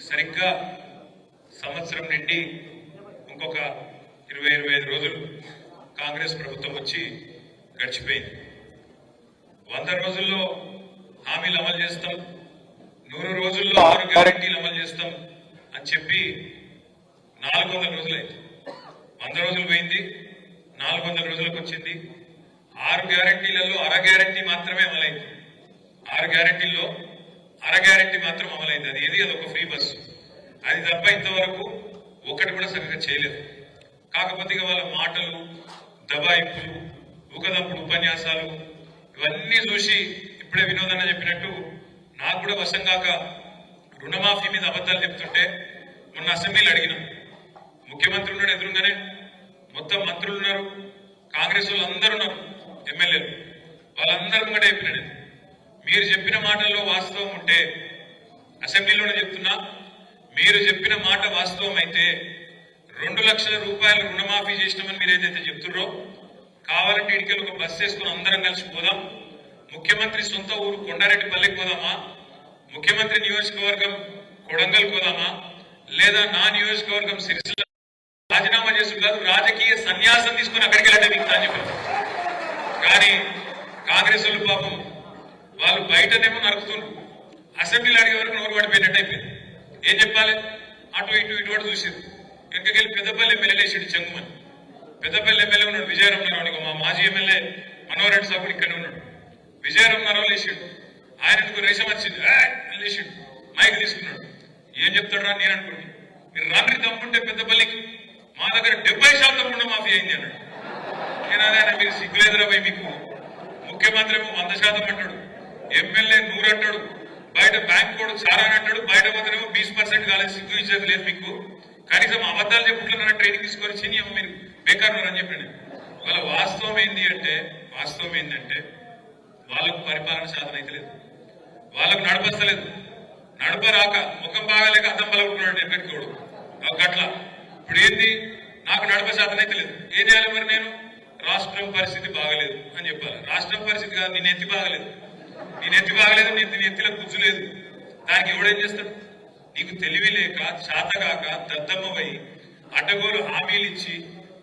సరిగ్గా సంవత్సరం నుండి ఇంకొక 20-25 రోజులు కాంగ్రెస్ ప్రభుత్వం వచ్చి గడిచిపోయింది. 100 రోజుల్లో హామీలు అమలు చేస్తాం, 100 రోజుల్లో 6 గ్యారెంటీలు అమలు చేస్తాం అని చెప్పి 400 రోజులైంది. 100 రోజులు పోయింది, 400 రోజులకు వచ్చింది. 6 గ్యారెంటీలలో అర గ్యారెంటీ మాత్రమే అమలైంది. 6 గ్యారెంటీల్లో అర గ్యారెంటీ మాత్రం అమలైంది. అదొక ఫ్రీ బస్సు. అది తప్ప ఇంతవరకు ఒకటి కూడా సరిగ్గా చేయలేదు. కాకపోతే వాళ్ళ మాటలు, దబాయింపులు, ఊకదంపుడు ఉపన్యాసాలు ఇవన్నీ చూసి ఇప్పుడే వినోదన్న చెప్పినట్టు నాకు కూడా వశం కాక రుణమాఫీ మీద అబద్ధాలు చెప్తుంటే మొన్న అసెంబ్లీలో అడిగినాం. ముఖ్యమంత్రి ఉన్నాడు ఎదురుగానే, మొత్తం మంత్రులు ఉన్నారు, కాంగ్రెస్ వాళ్ళు అందరూ ఉన్నారు, ఎమ్మెల్యేలు, వాళ్ళందరూ కూడా చెప్పినాడు. మీరు చెప్పిన మాటల్లో వాస్తవం ఉంటే, అసెంబ్లీలోనే చెప్తున్నా, మీరు చెప్పిన మాట వాస్తవం అయితే 2 లక్షల రూపాయలు రుణమాఫీ చేసినామని మీరు ఏదైతే చెప్తున్నారో, కావాలంటే ఇడికెళ్ళి ఒక బస్ వేసుకుని అందరం కలిసి పోదాం. ముఖ్యమంత్రి సొంత ఊరు కొండారెడ్డిపల్లికి పోదామా, ముఖ్యమంత్రి నియోజకవర్గం కొడంగల్ పోదామా, లేదా నా నియోజకవర్గం సిరిసిల్ల రాజీనామా చేసు కాదు, రాజకీయ సన్యాసం తీసుకుని అక్కడికి వెళ్ళండి మీకు అని చెప్పారు. కానీ కాంగ్రెస్ వాళ్ళు పాపం వాళ్ళు బయటనేమో నరుకుతున్నారు, అసెంబ్లీలో అడిగే వరకు నోరు పడిపోయినట్టు అయిపోయింది. ఏం చెప్పాలి, అటు ఇటు కూడా చూసారు. వెనకకెళ్ళి పెద్దపల్లి ఎమ్మెల్యే వేసాడు చెంగుమని. పెద్దపల్లి ఎమ్మెల్యే ఉన్నాడు విజయరామరావు, మా మాజీ ఎమ్మెల్యే మనోహర్ సాబుడు ఇక్కడే ఉన్నాడు. విజయరామరావు లేచాడు, ఆయన ఎందుకు రేషం వచ్చింది లేచాడు, మైక్ తీసుకున్నాడు. ఏం చెప్తాడు రా నేను అనుకోండి, మీరు రాత్రి తమ్ముంటే పెద్దపల్లికి మా దగ్గర 70% రుణమాఫీ అయింది అన్నాడు. నేను అదే మీరు సిగ్గులేదురా పోయి, మీకు ముఖ్యమంత్రి 100% అంటాడు, ఎమ్మెల్యే 100 అంటాడు, బయట బ్యాంక్ కూడా చాలా అంటాడు, బయట పోతేనేమో 20% కాలేదు, సిగ్గు ఇచ్చేది లేదు మీకు. కనీసం అబద్ధాలు చెప్పుకుంటున్నారా ట్రైనింగ్ తీసుకొని చిని మీరు బేకారు అని చెప్పండి. వాళ్ళ వాస్తవం ఏంటంటే వాళ్ళకు పరిపాలన సాధన అయితే లేదు, వాళ్ళకు నడపస్తలేదు, నడపరాక ముఖం బాగాలేక అద్దం పలుకుతున్నాడు ఎక్కడికోడు గట్ల. ఇప్పుడు ఏంది, నాకు నడప సాధన అయితే లేదు, ఏం చేయాలి మరి నేను? రాష్ట్రం పరిస్థితి బాగలేదు అని చెప్పాలి. రాష్ట్రం పరిస్థితి కాదు, నేను ఎత్తి బాగలేదు, నేను ఎత్తిలో కూర్చులేదు. దానికి ఎవడేం చేస్తాడు? నీకు తెలివి లేక, శాతగాక, దద్దమ్మవై అడ్డగోలు హామీలు ఇచ్చి,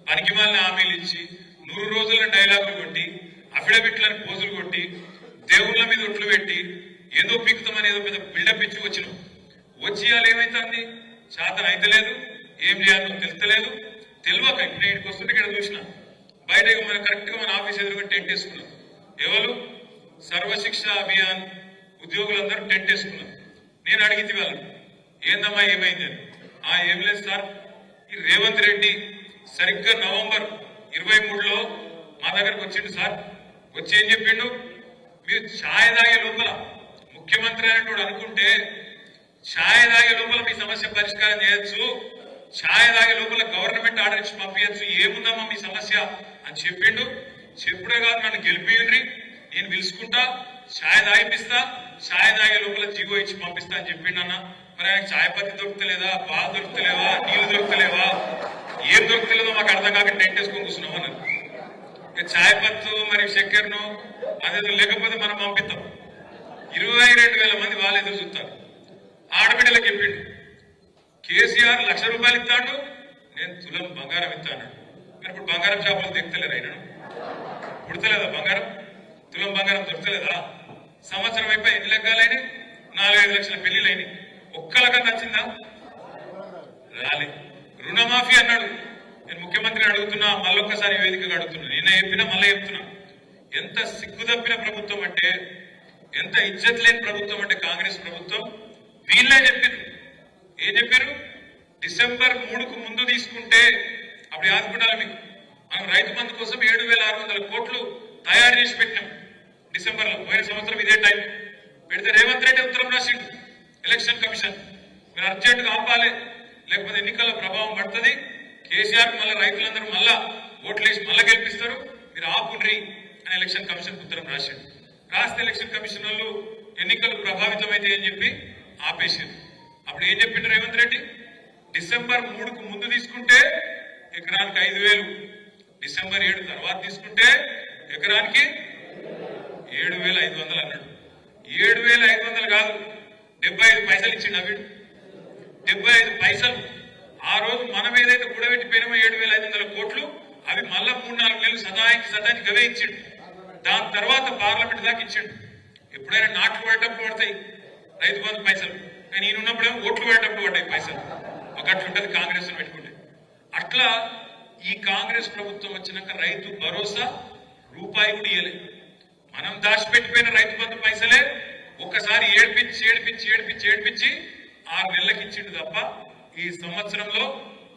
పనికిమాలిన హామీలు ఇచ్చి, 100 రోజుల డైలాగులు కొట్టి, అఫిడవిట్లను పోజులు కొట్టి, దేవుళ్ళ మీద ఒట్లు పెట్టి, ఏదో పీకుతామని ఏదో పెద్ద బిల్డప్ ఇచ్చి వచ్చినాం. వచ్చి ఇవాళ ఏమైతుంది? శాతం అయితే లేదు, ఏం చేయాలో తెలుస్తలేదు. తెలియక ఇప్పుడు ఇంటికి వస్తుంటే ఇక్కడ చూసిన బయట మన కరెక్ట్ గా మన ఆఫీస్ ఎదురుగా టెంట్ వేసుకున్నాం. ఎవరు? సర్వశిక్ష అభియాన్ ఉద్యోగులందరూ టెంట్ వేసుకున్నారు. నేను అడిగింది వాళ్ళు, ఏందమ్మా ఏమైంది అని. ఏం లేదు సార్, ఈ రేవంత్ రెడ్డి సరిగ్గా నవంబర్ 23లో మా దగ్గరకు వచ్చిండు సార్. వచ్చి ఏం చెప్పిండు, మీరు ఛాయ్ తాగే లోపల ముఖ్యమంత్రి అనేటోడు అనుకుంటే ఛాయ్ తాగే లోపల మీ సమస్య పరిష్కారం చేయొచ్చు, ఛాయ్ తాగే లోపల గవర్నమెంట్ ఆర్డర్ ఇచ్చి పంపించచ్చు, ఏముందమ్మా మీ సమస్య అని చెప్పిండు. చెప్పుడే కాదు, నన్ను గెలిపియండి, నేను పిలుచుకుంటా, ఛాయ్ తాగిపిస్తా, ఛాయ్ తాగే లోపల జీవో ఇచ్చి పంపిస్తా అని చెప్పిండన్న. మరి ఆయన ఛాయ్ పత్తి దొరుకుతలేదా, పాలు దొరుకుతలేవా, నీళ్లు దొరుకుతలేవా, ఏం దొరుకుతలేదో మాకు అర్థం కాక టెంట్ వేసుకొని కూర్చున్నాం అన్నారు. ఇక ఛాయ్ పత్తు మరి చక్కెరను అదేదో లేకపోతే మనం పంపిస్తాం. 22,000 మంది వాళ్ళు ఎదురు చూస్తారు. ఆడబిడ్డలకు చెప్పిండు, కేసీఆర్ ₹1,00,000 ఇస్తాడు, నేను తులం బంగారం ఇస్తాను. మరి ఇప్పుడు బంగారం షాపులు దిగుతలేరు, అయినా పుడతలేదా బంగారం? తులం బంగారం దొరకలేదా? సంవత్సరం అయిపోయి ఎన్ని లెగ్గాలైనా 4-5 లక్షల పెళ్లిలైనవి. ఒక్కలకన్నా నచ్చిందా? రాలే. రుణమాఫీ అన్నాడు. నేను ముఖ్యమంత్రిని అడుగుతున్నా, మళ్ళొక్కసారి వేదికగా అడుగుతున్నా, నిన్న చెప్పినా మళ్ళీ చెప్తున్నా. ఎంత సిగ్గుదప్పిన ప్రభుత్వం అంటే, ఎంత ఇజ్జత్ లేని ప్రభుత్వం అంటే కాంగ్రెస్ ప్రభుత్వం. వీళ్ళే చెప్పారు. ఏం చెప్పారు? డిసెంబర్ 3కు ముందు తీసుకుంటే, అప్పుడు యాదుకుంటారా మీకు, మనం రైతు బంధు కోసం 7,600 కోట్లు తయారు చేసి పెట్టినాం డిసెంబర్లో. పోయిన సంవత్సరం ఇదే టైం పెడితే రేవంత్ రెడ్డి ఉత్తరం రాసిండు ఎలక్షన్ కమిషన్, మీరు అర్జెంటుగా ఆపాలి, లేకపోతే ఎన్నికల ప్రభావం పడుతుంది, కేసీఆర్ మళ్ళీ రైతులందరూ మళ్ళా ఓట్లేసి మళ్ళా గెలిపిస్తారు, మీరు ఆపుండ్రి అని ఎలక్షన్ కమిషన్ ఉత్తరం రాసిండు. రాస్తే ఎలక్షన్ కమిషన్ వాళ్ళు ఎన్నికలు ప్రభావితమైతే అని చెప్పి ఆపేసారు. అప్పుడు ఏం చెప్పిండు రేవంత్ రెడ్డి? డిసెంబర్ 3కు ముందు తీసుకుంటే ఎకరానికి 5,000, డిసెంబర్ 7 తర్వాత తీసుకుంటే ఎకరానికి 7,500 అన్నాడు. 7,500 కాదు, 75 పైసలు ఇచ్చిండు. వీడు 75 పైసలు ఆ రోజు మనం ఏదైతే కూడబెట్టిపోయినామో 7,500 కోట్లు అవి మళ్ళా 3-4 నెలలు సదానికి గవే ఇచ్చిండు. దాని తర్వాత పార్లమెంట్ దాకా ఇచ్చిండు. ఎప్పుడైనా నాట్లు పడేటప్పుడు పడతాయి రైతు బంధు పైసలు, కానీ ఈయన ఉన్నప్పుడేమో ఓట్లు పడేటప్పుడు పడ్డాయి పైసలు. ఒక అట్లుంటది కాంగ్రెస్ పెట్టుకుంటే. అట్లా ఈ కాంగ్రెస్ ప్రభుత్వం వచ్చినాక రైతు భరోసా రూపాయి కూడా ఇయ్యలే. మనం దాచిపెట్టిపోయిన రైతు బంధు పైసలే ఒక్కసారి ఏడిపించి 6 నెలలకు ఇచ్చిండు తప్ప ఈ సంవత్సరంలో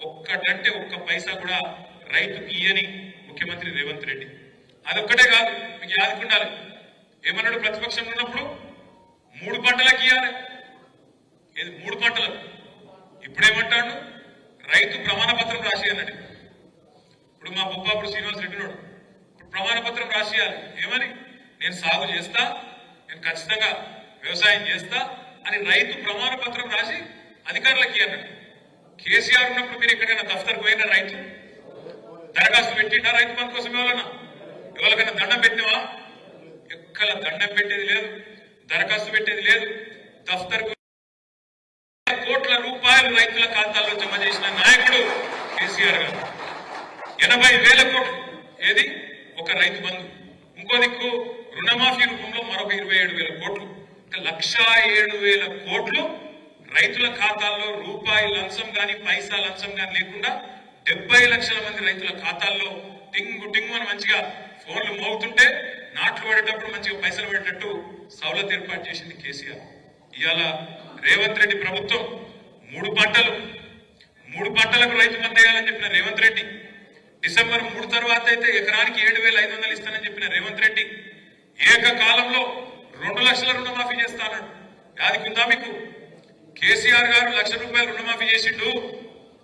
ఒక్కటంటే ఒక్క పైసా కూడా రైతుకి ఇయ్యని ముఖ్యమంత్రి రేవంత్ రెడ్డి. అదొక్కటే కాదు, మీకు యాదుకుండాలి. ఏమన్నాడు ప్రతిపక్షంలో ఉన్నప్పుడు 3 పంటలకు ఇయ్యాలి, 3 పంటలకు. ఇప్పుడేమంటాడు రైతు ప్రమాణ పత్రం రాసి అన్నాడు. ఇప్పుడు మా బొప్పాపుడు శ్రీనివాస్ రెడ్డి నాడు ఇప్పుడు ప్రమాణ పత్రం రాసియాలి. ఏమని? నేను సాగు చేస్తా, నేను ఖచ్చితంగా వ్యవసాయం చేస్తా అని రైతు ప్రమాణ పత్రం రాసి అధికారులకి అన్నాడు. కేసీఆర్ ఉన్నప్పుడు మీరు ఎక్కడైనా దఫ్తర్కు పోయిన రైతు దరఖాస్తు పెట్టిండా రైతు బంధు కోసం? ఎవరికైనా దండం పెట్టినవా? ఎక్కడ దండం పెట్టేది లేదు, దరఖాస్తు పెట్టేది లేదు. దఫ్తర్కు కోట్ల రూపాయలు రైతుల ఖాతాల్లో జమ చేసిన నాయకుడు కేసీఆర్ గారు. 80,000 కోట్లు ఏది ఒక రైతు బంధు. ఇంకో దిక్కు రుణమాఫీ రూపంలో మరొక 27,000 కోట్లు. 1,07,000 కోట్లు రైతుల ఖాతాల్లో రూపాయి లంచం గాని పైసా లంచం గాని లేకుండా 70 లక్షల మంది రైతుల ఖాతాల్లో టింగు అని మంచిగా ఫోన్లు మోగుతుంటే నాట్లు పడేటప్పుడు మంచిగా పైసలు పడేటట్టు సౌలత్ ఏర్పాటు చేసింది కేసీఆర్. ఇవాళ రేవంత్ రెడ్డి ప్రభుత్వం 3 పంటలకు రైతు బంధు వేయాలని చెప్పిన రేవంత్ రెడ్డి, డిసెంబర్ 3 తర్వాత అయితే ఎకరానికి 7,500 ఇస్తానని చెప్పిన రేవంత్ రెడ్డి ఏకకాలంలో 2 లక్షల రుణమాఫీ చేస్తానన్నాడు. యాదికుందా మీకు? కేసీఆర్ గారు 1,00,000 రూపాయలు రుణమాఫీ చేసిండు.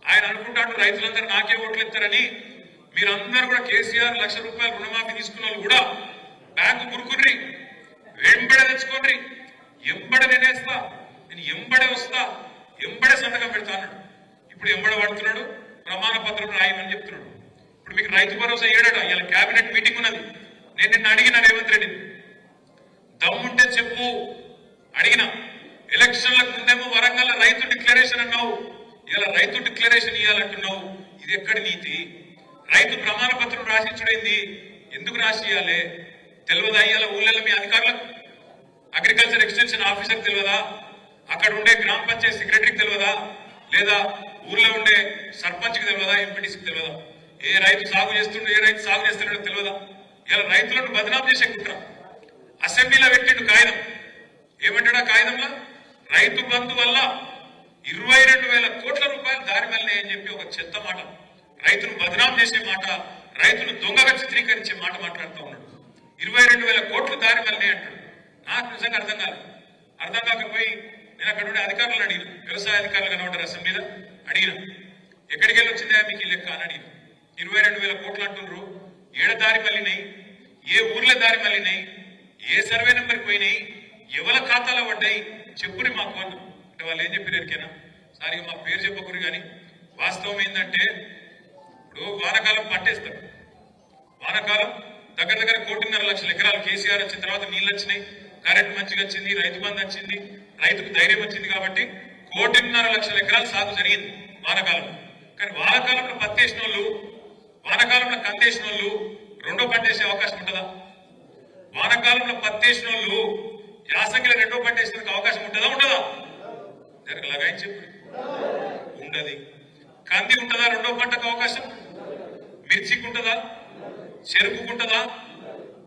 ఆయన అనుకుంటాడు రైతులందరూ నాకే ఓట్లు ఇస్తారని. మీరందరూ కూడా కేసీఆర్ 1,00,000 రూపాయలు రుణమాఫీ తీసుకున్న వాళ్ళు కూడా బ్యాంకు గురుకుర్రి, వెంబడే తెచ్చుకోండి, ఎంబడే నేనేస్తా, నేను ఎంబడే వస్తా, ఎంబడే సంతకం పెడతా అన్నాడు. ఇప్పుడు ఎంబడ పడుతున్నాడు, ప్రమాణ పత్రం రాయమని చెప్తున్నాడు. ఇప్పుడు మీకు రైతు భరోసా ఏడట. ఇలా కేబినెట్ మీటింగ్ ఉన్నది. నేను నిన్న అడిగిన రేవంత్ రెడ్డి, దమ్ముంటే చెప్పు అడిగిన. ఎలక్షన్లకు ముందేమో వరంగల్ రైతు డిక్లరేషన్ అన్నావు, ఇలా రైతు డిక్లరేషన్ ఇవ్వాలంటున్నావు. ఇది ఎక్కడి నీతి? రైతు ప్రమాణ పత్రం రాసిచ్చుడైంది, ఎందుకు రాసి ఇవ్వాలి? తెలియదా? ఇవాళ ఊళ్ళలో మీ అధికారులకు, అగ్రికల్చర్ ఎక్స్టెన్షన్ ఆఫీసర్ తెలియదా? అక్కడ ఉండే గ్రామ పంచాయతీ సెక్రటరీకి తెలియదా? లేదా ఊర్లో ఉండే సర్పంచ్కి తెలియదా? ఎంపీటీసీకి తెలియదా? ఏ రైతు సాగు చేస్తుండో ఏ రైతు సాగు చేస్తున్నాడో తెలియదా? ఇలా రైతులను బదనాం చేసే కుట్ర. అసెంబ్లీలో పెట్టిండు కాగితం. ఏమంటాడా కాగితంలో? రైతు బంధు వల్ల 22,000 కోట్ల రూపాయలు దారి మళ్ళీ అని చెప్పి ఒక చెత్త మాట, రైతును బదనాం చేసే మాట, రైతును దొంగగా చిత్రీకరించే మాట మాట్లాడుతూ ఉన్నాడు. 22,000 కోట్లు దారి మళ్ళీ అంటాడు. నాకు నిజంగా అర్థం కాలేదు. అర్థం కాకపోయి నేను అక్కడ ఉండే అధికారులను అడిగిన, వ్యవసాయ అధికారులు కనబడ్డారు అసెంబ్లీలో, అడిగిన ఎక్కడికి వెళ్ళి వచ్చిందా మీకు ఈ లెక్క అని అడిగిన. 22,000 కోట్లు అంటున్నారు, ఏడ దారి మళ్ళీనాయి, ఏ ఊర్ల దారి మళ్ళీనాయి, ఏ సర్వే నెంబర్కి పోయినాయి, ఎవరి ఖాతాలో పడ్డాయి చెప్పుని మాకు అన్న. అంటే వాళ్ళు ఏం చెప్పారు ఎరికేనా? సారిగా మా పేరు చెప్పకూరు, కానీ వాస్తవం ఏంటంటే ఇప్పుడు వానాకాలం పట్టేస్తారు. వానాకాలం దగ్గర 1.5 లక్షల ఎకరాలు కేసీఆర్ వచ్చిన తర్వాత నీళ్ళు వచ్చినాయి, కరెంట్ మంచిగా వచ్చింది, రైతు బంధు వచ్చింది, రైతుకు ధైర్యం వచ్చింది కాబట్టి 1.5 లక్షల ఎకరాలు సాగు జరిగింది వానాకాలంలో. కానీ వానాకాలంలో పత్తేసిన వాళ్ళు, వానాకాలంలో కందేసిన వాళ్ళు రెండో పంట వేసే అవకాశం ఉంటుందా? వానాకాలంలో పత్తేసిన వాళ్ళు యాసంగిలో రెండో పంట వేసేందుకు అవకాశం ఉంటుందా? జరగలాగా ఆయన చెప్పు ఉండదు. కంది ఉంటుందా రెండో పంటకు అవకాశం? మిర్చికి ఉంటుందా? చెరుకుకుంటుందా?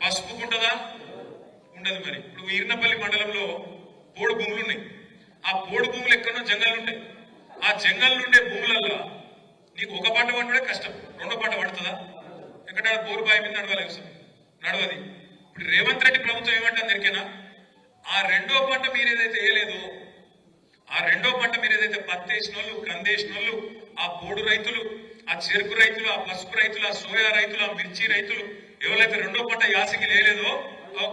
పసుపుకుంటుందా? ఉండదు. మరి ఇప్పుడు ఈర్నపల్లి మండలంలో పోడు భూములు ఉన్నాయి. ఆ పోడు భూములు ఎక్కడో జంగల్ ఉంటాయి. ఆ జంగల్ నుండే భూములలో నీకు ఒక పంట పండుడే కష్టం, రెండో పంట పడుతుందా? ఎక్కడ బోరుబాయి మీద నడవది. ఇప్పుడు రేవంత్ రెడ్డి ప్రభుత్వం ఏమంటుంది ఎరికేనా? ఆ రెండో పంట మీరు ఏదైతే వేయలేదో, ఆ రెండో పంట మీరు ఏదైతే పత్తేసిన వాళ్ళు, కందేసిన వాళ్ళు, ఆ పోడు రైతులు, ఆ చెరుకు రైతులు, ఆ పసుపు రైతులు, ఆ సోయా రైతులు, ఆ మిర్చి రైతులు ఎవరైతే రెండో పంట యాసకి లేలేదో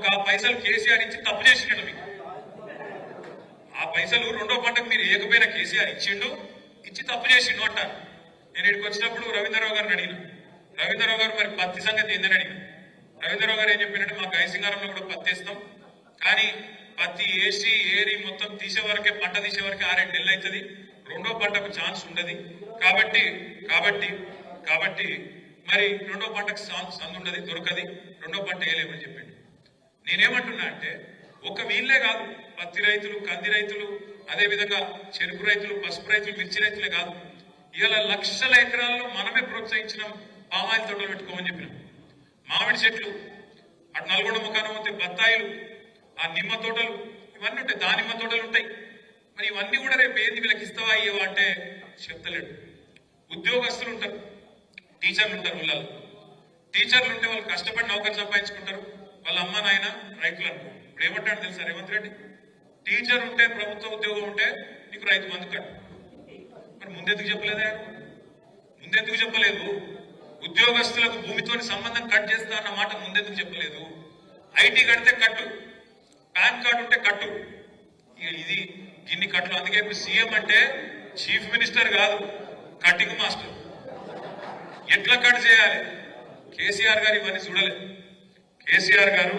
ఆ పైసలు కేసీఆర్ ఇచ్చి తప్పు చేసినట్టు. మీకు ఆ పైసలు రెండో పంటకు మీరు ఏకపోయినా కేసీఆర్ ఇచ్చిండు, ఇచ్చి తప్పు చేసిండు అంటారు. నేను ఇక్కడికి వచ్చినప్పుడు రవీంద్రరావు గారిని అడిగిన. రవీంద్రరావు గారు మరి పత్తి సంగతి ఏందని అడిగిన. రవీంద్రరావు గారు ఏం చెప్పినట్టు, మాకు గైసింగారంలో కూడా పత్తి వేస్తాం, కానీ పత్తి వేసి ఏరి మొత్తం తీసే వరకే, పంట తీసే వరకే 6-7 నెలలు అవుతుంది, రెండో పంటకు ఛాన్స్ ఉండదు. కాబట్టి కాబట్టి కాబట్టి మరి రెండో పంటకు సందు ఉండదు, దొరకది, రెండో పంట వేయలేమని చెప్పిండు. నేనేమంటున్నా అంటే ఒక వీళ్ళే కాదు, పత్తి రైతులు, కంది రైతులు, అదేవిధంగా చెరుకు రైతులు, పసుపు రైతులు, మిర్చి రైతులే కాదు, ఇవాళ లక్షల ఎకరాల్లో మనమే ప్రోత్సహించినాం పామాయిల్ తోటలు పెట్టుకోమని చెప్పినాం. మామిడి చెట్లు, అటు నల్గొండ ముఖానం పోతే బత్తాయిలు, ఆ నిమ్మ తోటలు, ఇవన్నీ ఉంటాయి, దానిమ్మ తోటలు ఉంటాయి. మరి ఇవన్నీ కూడా రేపు ఏంది వీళ్ళకి ఇస్తావా ఇవ్వవా అంటే చెప్తలేడు. ఉద్యోగస్తులు ఉంటారు, టీచర్లు ఉంటారు, ఊళ్ళలో టీచర్లు ఉంటే వాళ్ళు కష్టపడి నౌకరు సంపాదించుకుంటారు, వాళ్ళ అమ్మ నాయన రైతులు అనుకో. ఇప్పుడు ఏమంటాడు తెలుసా రేవంత్ రెడ్డి, టీచర్ ఉంటే, ప్రభుత్వ ఉద్యోగం ఉంటే నీకు రైతు బంధు కట్టు. మరి ముందెందుకు చెప్పలేదా? ముందెందుకు చెప్పలేదు? ఉద్యోగస్తులకు భూమితోని సంబంధం కట్ చేస్తా అన్న మాట ముందెందుకు చెప్పలేదు? ఐటీ కడితే కట్టు, పాన్ కార్డు ఉంటే కట్టు, ఇది ఇన్ని కట్లు. అందుకే ఇప్పుడు సీఎం అంటే చీఫ్ మినిస్టర్ కాదు, కటింగ్ మాస్టర్. ఎట్లా కట్ చేయాలి? కేసీఆర్ గారు ఇవన్నీ చూడలేదు. కేసీఆర్ గారు